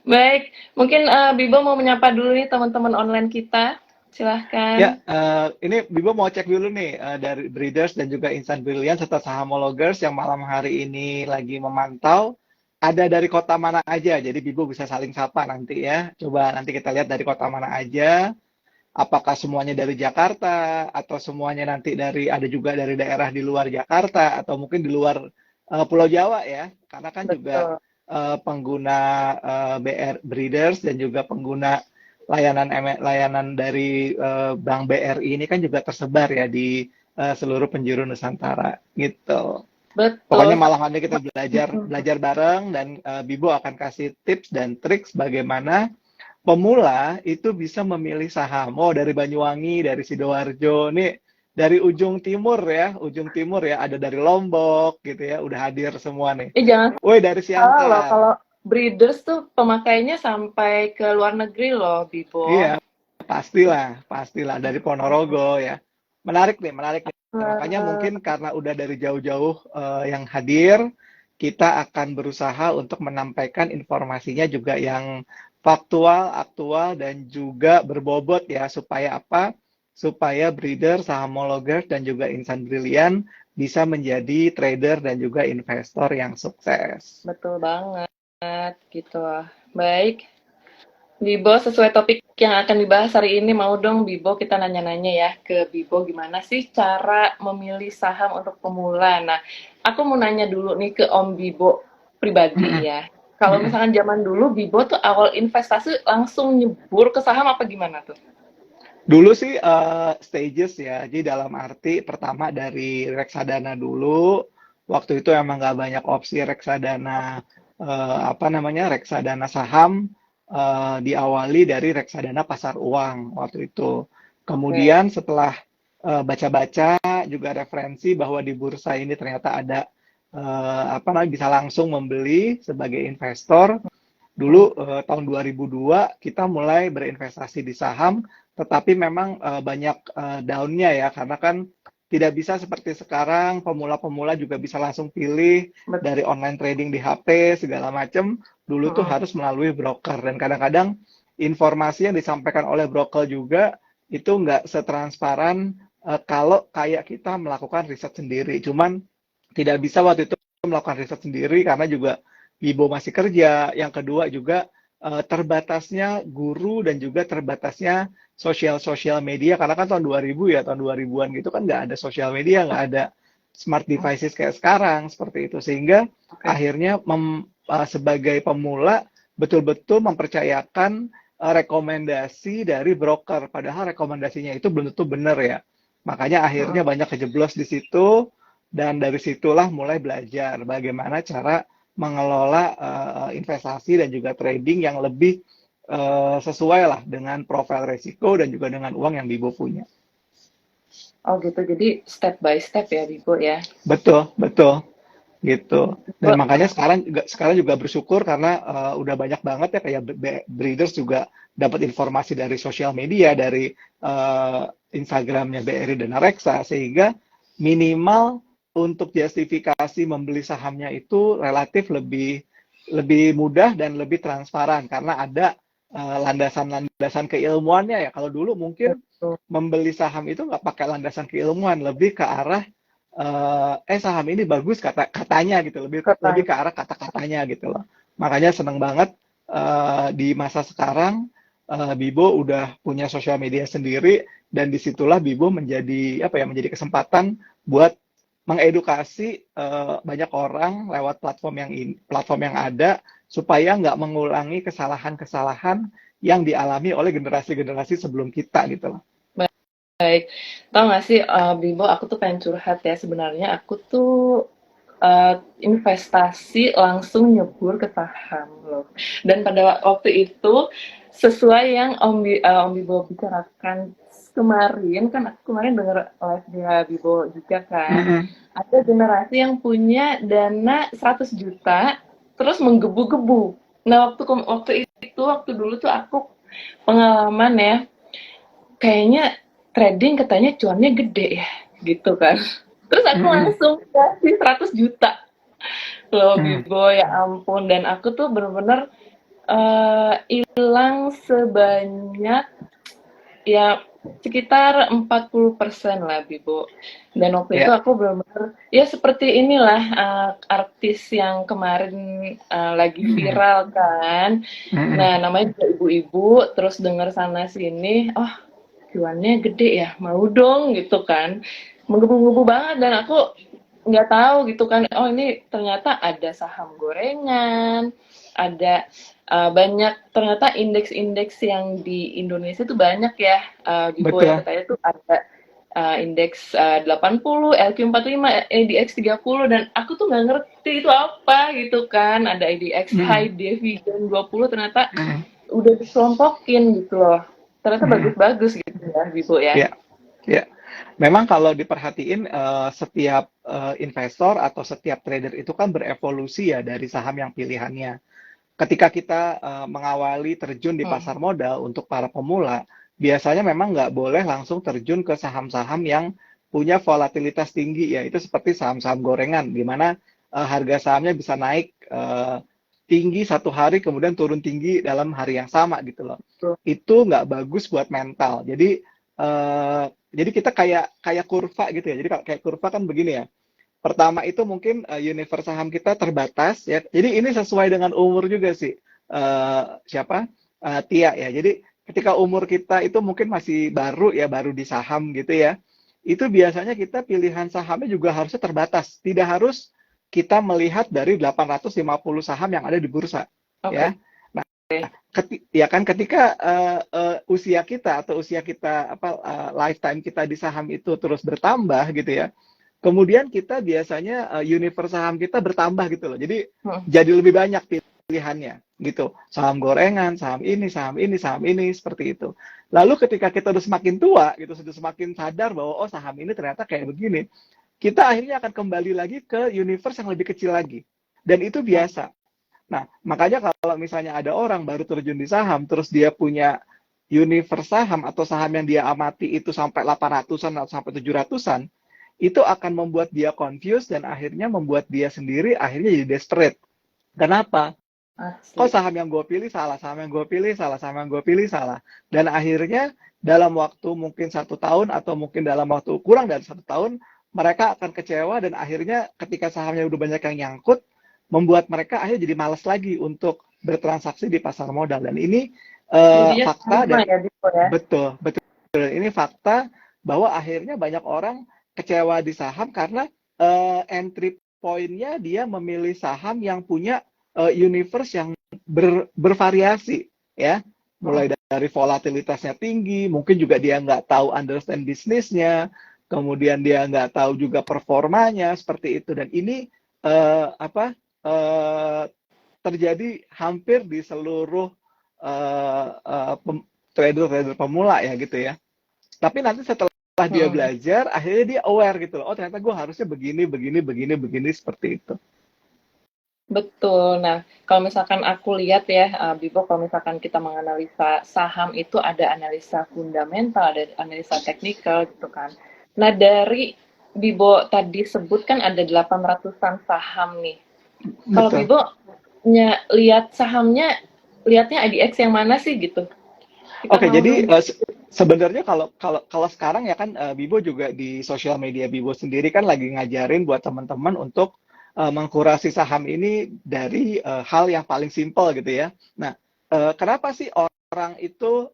Baik, mungkin Bibo mau menyapa dulu nih teman-teman online kita. Ya, Silahkan. ini Bibo mau cek dulu nih dari Breeders dan juga Instant Brilliant serta sahamologers yang malam hari ini lagi memantau. Ada dari kota mana aja, jadi Bibo bisa saling sapa nanti ya. Coba nanti kita lihat dari kota mana aja. Apakah semuanya dari Jakarta atau semuanya nanti ada juga dari daerah di luar Jakarta atau mungkin di luar Pulau Jawa ya. Karena kan juga Betul. pengguna BR Breeders dan juga pengguna layanan dari Bank BRI ini kan juga tersebar ya di seluruh penjuru Nusantara gitu. Pokoknya Betul. malam hari kita belajar Mm-mm. belajar bareng dan Bibo akan kasih tips dan triks bagaimana pemula itu bisa memilih saham. Oh, dari Banyuwangi, dari Sidoarjo, nih dari ujung timur ya, ada dari Lombok gitu ya, udah hadir semua nih. Jangan Woi, dari salah loh, Siantar. kalau breeders tuh pemakainya sampai ke luar negeri loh, Bibo. Iya, pastilah dari Ponorogo ya. Menarik nih, menarik nih. Makanya Eh, mungkin karena udah dari jauh-jauh yang hadir, kita akan berusaha untuk menampaikan informasinya juga yang faktual, aktual, dan juga berbobot ya, supaya apa? Supaya breeder, sahamologer, dan juga insan brilian bisa menjadi trader dan juga investor yang sukses. Betul banget, gitu. Baik, Bibo, sesuai topik yang akan dibahas hari ini, mau dong Bibo kita nanya-nanya ya ke Bibo gimana sih cara memilih saham untuk pemula. Nah, aku mau nanya dulu nih ke Om Bibo pribadi ya. Kalau misalkan zaman dulu Bibo tuh awal investasi langsung nyebur ke saham apa gimana tuh? Dulu sih stages ya, jadi dalam arti pertama dari reksadana dulu, waktu itu emang nggak banyak opsi reksadana, apa namanya, reksadana saham, diawali dari reksadana pasar uang waktu itu. Oke. Kemudian setelah baca-baca juga referensi bahwa di bursa ini ternyata ada, apa namanya, bisa langsung membeli sebagai investor. Hmm. Dulu tahun 2002 kita mulai berinvestasi di saham, tetapi memang banyak daunnya ya, karena kan tidak bisa seperti sekarang pemula-pemula juga bisa langsung pilih Bet- dari online trading di HP segala macam. Dulu tuh mm-mm. harus melalui broker dan kadang-kadang informasi yang disampaikan oleh broker juga itu nggak setransparan kalau kayak kita melakukan riset sendiri. Cuman tidak bisa waktu itu melakukan riset sendiri karena juga Ibu masih kerja. Yang kedua juga terbatasnya guru dan juga terbatasnya sosial media karena kan tahun 2000 ya, tahun 2000-an gitu kan nggak ada sosial media, nggak ada smart devices kayak sekarang seperti itu, sehingga Oke. akhirnya sebagai pemula betul-betul mempercayakan rekomendasi dari broker, padahal rekomendasinya itu belum tentu benar ya. Makanya akhirnya Mm-mm. banyak kejeblos di situ dan dari situlah mulai belajar bagaimana cara mengelola investasi dan juga trading yang lebih sesuai lah dengan profil resiko dan juga dengan uang yang Bibo punya. Oh gitu, jadi step by step ya Bibo ya. Betul, betul gitu. Dan Bibo, makanya sekarang juga bersyukur karena udah banyak banget ya kayak breeders juga dapat informasi dari sosial media, dari uh, Instagramnya BRI dan Reksa, sehingga minimal untuk justifikasi membeli sahamnya itu relatif lebih lebih mudah dan lebih transparan karena ada landasan-landasan keilmuannya ya. Kalau dulu mungkin betul. membeli saham itu nggak pakai landasan keilmuan, lebih ke arah saham ini bagus katanya gitu, lebih lebih Kata ke arah kata-katanya gitu loh. Makanya seneng banget di masa sekarang Bibo udah punya sosial media sendiri dan disitulah Bibo menjadi apa ya, menjadi kesempatan buat mengedukasi banyak orang lewat platform yang ada supaya nggak mengulangi kesalahan-kesalahan yang dialami oleh generasi-generasi sebelum kita gitu loh. baik. Tahu nggak sih, Bimo, aku tuh pengen curhat ya. Sebenarnya aku tuh investasi langsung nyebur ke saham loh. Dan pada waktu itu sesuai yang Om Bibo bicarakan kemarin, kan aku kemarin denger live dia Bibo juga kan. Mm-mm. Ada generasi yang punya dana 100 juta terus menggebu-gebu. Nah, waktu dulu tuh aku pengalaman ya, kayaknya trading katanya cuannya gede ya, gitu kan. Terus aku Mm-mm. langsung kasih 100 juta loh Mm-mm. Bibo, ya ampun. Dan aku tuh bener-bener Hilang sebanyak ya sekitar 40% lah, Bibo. Dan waktu itu Ya. aku benar-benar ya seperti inilah artis yang kemarin lagi Mm-mm. viral kan. Mm-mm. Nah, namanya juga ibu-ibu, terus dengar sana sini, oh cuannya gede ya, mau dong gitu kan. Menggebu-gebu banget dan aku nggak tahu gitu kan, oh ini ternyata ada saham gorengan, ada banyak ternyata indeks-indeks yang di Indonesia tuh banyak ya, Bibo ya Betul. katanya tuh ada indeks 80, LQ45, ADX 30 dan aku tuh nggak ngerti itu apa gitu kan, ada ADX Mm-mm. High Dividend 20 ternyata Mm-mm. udah dikelompokin gitu loh. Ternyata Mm-mm. bagus-bagus gitu ya, Bibo ya. Ya. Ya, memang kalau diperhatiin setiap investor atau setiap trader itu kan berevolusi ya dari saham yang pilihannya. Ketika kita mengawali terjun di Hmm. pasar modal untuk para pemula, biasanya memang nggak boleh langsung terjun ke saham-saham yang punya volatilitas tinggi ya. Itu seperti saham-saham gorengan, di mana harga sahamnya bisa naik tinggi satu hari kemudian turun tinggi dalam hari yang sama gitu loh. Tuh. Itu nggak bagus buat mental. Jadi kita kayak kayak kurva gitu ya. Jadi kayak kurva kan begini ya. Pertama itu mungkin universe saham kita terbatas ya. Jadi ini sesuai dengan umur juga sih. Siapa? Tia ya. Jadi ketika umur kita itu mungkin masih baru ya, baru di saham gitu ya. Itu biasanya kita pilihan sahamnya juga harusnya terbatas. Tidak harus kita melihat dari 850 saham yang ada di bursa Oke. ya. Nah, ya kan ketika usia kita atau usia kita apa lifetime kita di saham itu terus bertambah gitu ya. Kemudian kita biasanya universe saham kita bertambah gitu loh. Jadi Hmm. jadi lebih banyak pilihannya gitu. Saham gorengan, saham ini, saham ini, saham ini seperti itu. Lalu ketika kita udah semakin tua gitu, sudah semakin sadar bahwa oh saham ini ternyata kayak begini, kita akhirnya akan kembali lagi ke universe yang lebih kecil lagi. Dan itu Hmm. biasa. Nah, makanya kalau misalnya ada orang baru terjun di saham, terus dia punya universe saham atau saham yang dia amati itu sampai 800-an atau sampai 700-an, itu akan membuat dia confused dan akhirnya membuat dia sendiri akhirnya jadi desperate. Kenapa? Kok Asli. saham yang gue pilih salah, saham yang gue pilih salah, saham yang gue pilih salah. Dan akhirnya dalam waktu mungkin 1 tahun atau mungkin dalam waktu kurang dari 1 tahun, mereka akan kecewa dan akhirnya ketika sahamnya udah banyak yang nyangkut, membuat mereka akhirnya jadi malas lagi untuk bertransaksi di pasar modal. Dan ini Jadinya fakta sama dan ya, Bibo ya. betul, betul. Ini fakta bahwa akhirnya banyak orang kecewa di saham karena entry point-nya dia memilih saham yang punya universe yang bervariasi ya, Hmm. mulai dari volatilitasnya tinggi, mungkin juga dia nggak tahu understand bisnisnya, kemudian dia nggak tahu juga performanya seperti itu dan ini apa terjadi hampir di seluruh uh, uh, trader-trader pemula ya gitu ya. Tapi nanti setelah dia Hmm. belajar, akhirnya dia aware gitu loh. Oh ternyata gue harusnya begini, begini, begini, begini seperti itu. Betul. Nah, kalau misalkan aku lihat ya, Bibo, kalau misalkan kita menganalisa saham itu ada analisa fundamental, ada analisa teknikal gitu kan. Nah, dari Bibo tadi sebut kan ada 800-an saham nih. Kalau Betul. Bibo lihat sahamnya, lihatnya IDX yang mana sih gitu? Kita Oke, mau dong. jadi sebenarnya kalau kalau kalau sekarang ya kan Bibo juga di sosial media Bibo sendiri kan lagi ngajarin buat teman-teman untuk mengkurasi saham ini dari hal yang paling simpel gitu ya. Nah, kenapa sih orang itu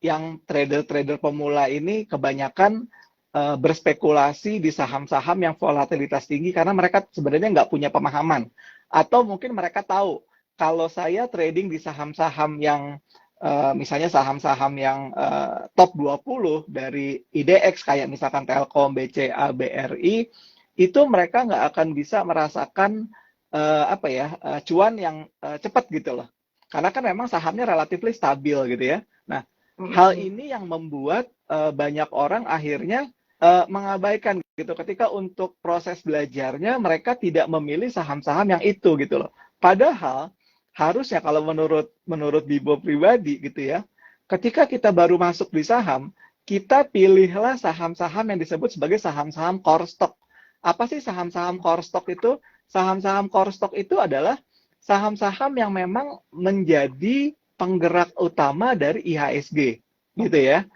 yang trader-trader pemula ini kebanyakan berspekulasi di saham-saham yang volatilitas tinggi karena mereka sebenarnya nggak punya pemahaman atau mungkin mereka tahu kalau saya trading di saham-saham yang misalnya saham-saham yang top 20 dari IDX kayak misalkan Telkom, BCA, BRI, itu mereka nggak akan bisa merasakan apa ya cuan yang cepat gitu loh. Karena kan memang sahamnya relatif stabil gitu ya. Nah, hal Mm-mm. ini yang membuat banyak orang akhirnya mengabaikan gitu. Ketika untuk proses belajarnya mereka tidak memilih saham-saham yang itu gitu loh. Padahal harusnya kalau menurut menurut Bibo pribadi gitu ya, ketika kita baru masuk di saham, kita pilihlah saham-saham yang disebut sebagai saham-saham core stock. Apa sih saham-saham core stock itu? Saham-saham core stock itu adalah saham-saham yang memang menjadi penggerak utama dari IHSG, gitu ya.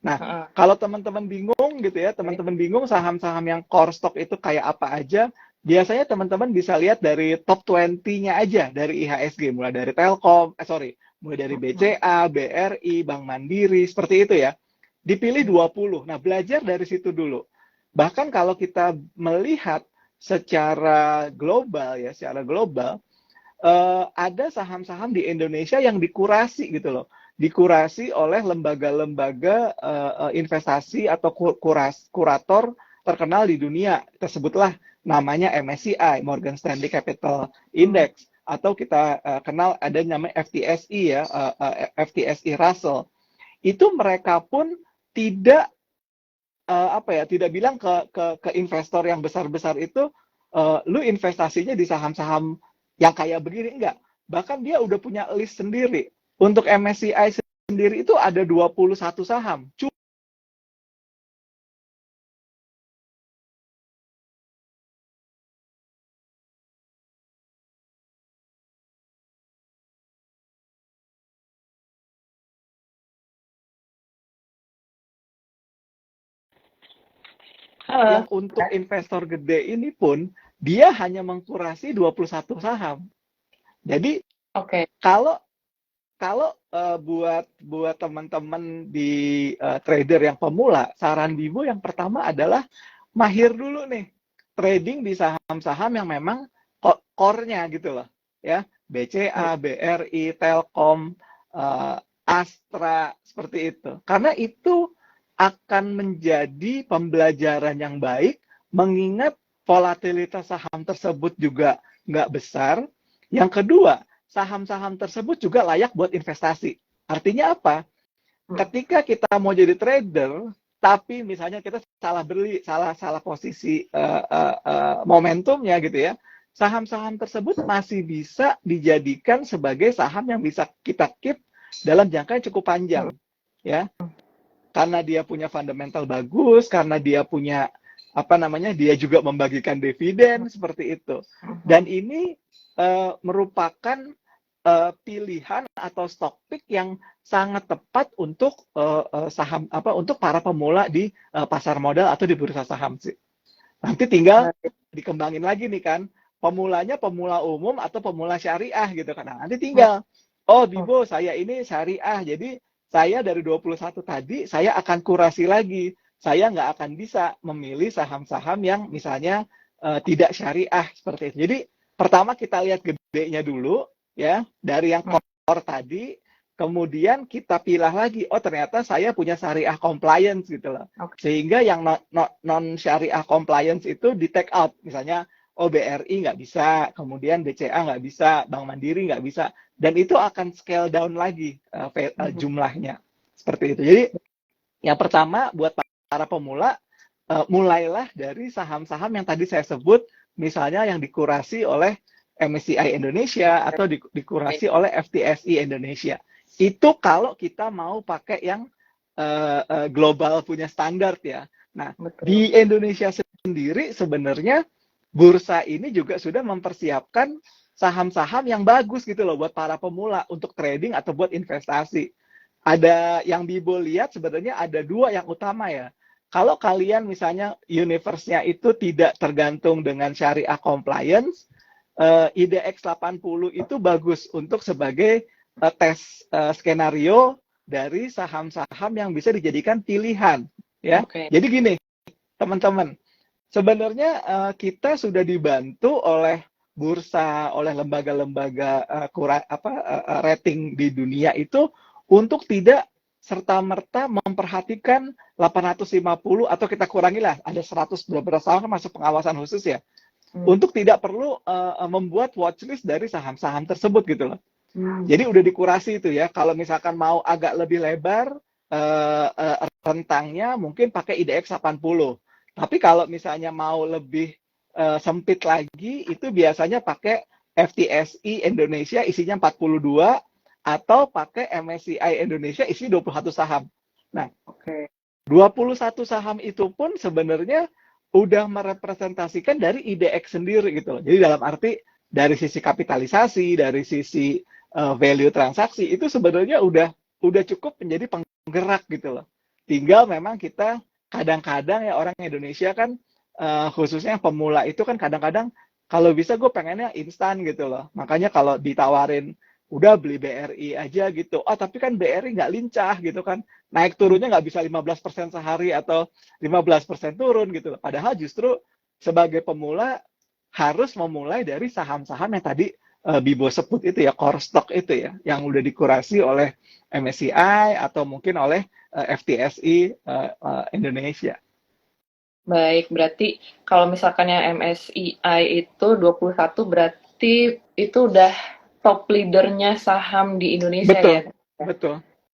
Nah, Heeh. kalau teman-teman bingung gitu ya, Oke. teman-teman bingung saham-saham yang core stock itu kayak apa aja, biasanya teman-teman bisa lihat dari top 20-nya aja dari IHSG, mulai dari Telkom, mulai dari Mhm. BCA, BRI, Bank Mandiri, seperti itu ya. Dipilih 20. Nah, belajar dari situ dulu. Bahkan kalau kita melihat secara global, ada saham-saham di Indonesia yang dikurasi gitu loh, dikurasi oleh lembaga-lembaga investasi atau kurator terkenal di dunia. Tersebutlah namanya MSCI, Morgan Stanley Capital Hmm. Index, atau kita kenal ada namanya FTSE ya, FTSE Russell. Itu mereka pun tidak tidak bilang ke investor yang besar-besar itu, lu investasinya di saham-saham yang kayak begini, enggak. Bahkan dia udah punya list sendiri. Untuk MSCI sendiri itu ada 21 saham. Yang Halo. untuk investor gede ini pun, dia hanya mengkurasi 21 saham. Jadi Oke. kalau kalau buat buat teman-teman di trader yang pemula, saran Bimo yang pertama adalah mahir dulu nih trading di saham-saham yang memang core-nya gitu loh, ya. BCA, BRI, Telkom, Astra, seperti itu. Karena itu akan menjadi pembelajaran yang baik, mengingat volatilitas saham tersebut juga nggak besar. Yang kedua, saham-saham tersebut juga layak buat investasi. Artinya apa? Ketika kita mau jadi trader, tapi misalnya kita salah beli, salah posisi momentumnya gitu ya, saham-saham tersebut masih bisa dijadikan sebagai saham yang bisa kita keep dalam jangka yang cukup panjang, ya. Karena dia punya fundamental bagus, karena dia punya dia juga membagikan dividen seperti itu. Dan ini merupakan pilihan atau stock pick yang sangat tepat untuk untuk para pemula di pasar modal atau di bursa saham sih. Nanti tinggal dikembangin lagi nih kan, pemulanya pemula umum atau pemula syariah gitu kan. Nah, nanti tinggal, oh Bibo saya ini syariah, jadi saya dari 21 tadi, saya akan kurasi lagi. Saya nggak akan bisa memilih saham-saham yang misalnya tidak syariah, seperti itu. Jadi pertama kita lihat gedenya dulu, ya, dari yang core tadi, kemudian kita pilah lagi, oh ternyata saya punya syariah compliance gitu loh. Oke. Sehingga yang non syariah compliance itu di take out. Misalnya, oh BRI nggak bisa, kemudian BCA nggak bisa, Bank Mandiri nggak bisa. Dan itu akan scale down lagi jumlahnya. Seperti itu. Jadi yang pertama buat para pemula, mulailah dari saham-saham yang tadi saya sebut, misalnya yang dikurasi oleh MSCI Indonesia atau dikurasi oleh FTSE Indonesia. Itu kalau kita mau pakai yang global punya standar ya. Nah, Betul. di Indonesia sendiri sebenarnya bursa ini juga sudah mempersiapkan saham-saham yang bagus gitu loh buat para pemula untuk trading atau buat investasi. Ada yang Bibo lihat sebenarnya ada dua yang utama ya. Kalau kalian misalnya universe-nya itu tidak tergantung dengan syariah compliance, IDX 80 itu bagus untuk sebagai tes skenario dari saham-saham yang bisa dijadikan pilihan, ya. Oke. Jadi gini, teman-teman, sebenarnya kita sudah dibantu oleh bursa, oleh lembaga-lembaga rating di dunia itu untuk tidak serta-merta memperhatikan 850 atau kita kurangilah ada 100 beberapa saham masuk pengawasan khusus ya, untuk tidak perlu membuat watchlist dari saham-saham tersebut gitu loh. Jadi udah dikurasi itu ya. Kalau misalkan mau agak lebih lebar rentangnya mungkin pakai IDX 80. Tapi kalau misalnya mau lebih sempit lagi itu biasanya pakai FTSE Indonesia isinya 42 atau pakai MSCI Indonesia isi 21 saham. Nah, Oke. 21 saham itu pun sebenarnya udah merepresentasikan dari IDX sendiri gitu loh. Jadi dalam arti dari sisi kapitalisasi, dari sisi value transaksi itu sebenarnya udah cukup menjadi penggerak gitu loh. Tinggal memang kita kadang-kadang ya orang Indonesia kan khususnya yang pemula itu kan kadang-kadang kalau bisa gue pengennya instan gitu loh. Makanya kalau ditawarin udah beli BRI aja gitu. Oh tapi kan BRI nggak lincah gitu kan. Naik turunnya nggak bisa 15% sehari atau 15% turun gitu loh. Padahal justru sebagai pemula harus memulai dari saham-saham yang tadi Bibo sebut itu ya, core stock itu ya, yang udah dikurasi oleh MSCI atau mungkin oleh FTSI Indonesia. Baik, berarti kalau misalkan yang MSCI itu 21 berarti itu udah top leadernya saham di Indonesia Betul, ya? betul.